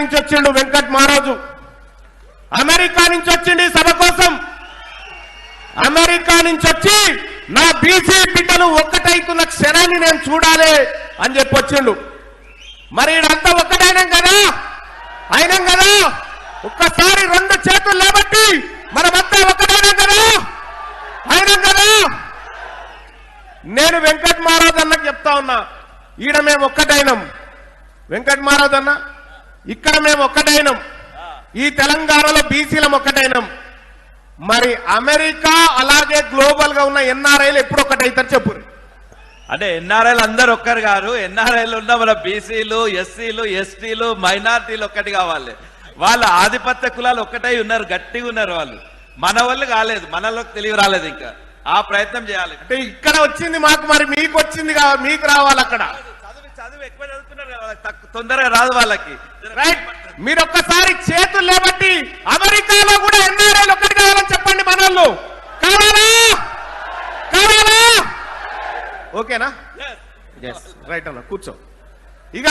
నుంచి వచ్చిండు వెంకట్ మహారాజు, అమెరికా నుంచి వచ్చింది సభ కోసం. అమెరికా నుంచి వచ్చి నా బీసీ బిడ్డలు ఒక్కటైతున్న క్షణాన్ని నేను చూడాలి అని చెప్పి వచ్చిండు. మరి ఇదంతా ఒక్కటైనాం కదా, అయినాం కదా, ఒక్కసారి రెండు చేతులు లేబట్టి మనమంతా ఒక్కటైనాం కదా, అయినాం కదా. నేను వెంకట్ మహారాజ్ అన్నకు చెప్తా ఉన్నా, ఈడ మేము ఒక్కటైనాం. వెంకట్ మహారాజ్ అన్న, ఇక్కడ మేము ఒక్కటైనాం, ఈ తెలంగాణలో బీసీలం ఒక్కటైనాం. మరి అమెరికా అలాగే గ్లోబల్ గా ఉన్న ఎన్ఆర్ఐలు ఎప్పుడు ఒక్కటైతారు చెప్పు. అంటే ఎన్ఆర్ఐలు అందరు ఒక్కరు గారు, ఎన్ఆర్ఐలు ఉన్న మన బీసీలు, ఎస్సీలు, ఎస్టీలు, మైనార్టీలు ఒక్కటి కావాలి. వాళ్ళ ఆధిపత్య కులాలు ఒక్కటై ఉన్నారు, గట్టిగా ఉన్నారు వాళ్ళు. మన వాళ్ళు కాలేదు, మనలోకి తెలివి రాలేదు, ఇంకా ఆ ప్రయత్నం చేయాలి. అంటే ఇక్కడ వచ్చింది మాకు, మరి మీకు వచ్చింది మీకు రావాలి. అక్కడ చదువు ఎక్కువ చదువుతున్నారు కదా, తొందరగా రాదు వాళ్ళకి. రైట్, మీరు ఒక్కసారి చేతులు లేబట్టి అమెరికాలో కూడా ఎన్ఆర్ఐలు ఒక్కటి కావాలని చెప్పండి. మన వాళ్ళు కావాలా? కావాలా? ఓకేనా? రైట్ అన్న, కూర్చో. ఇక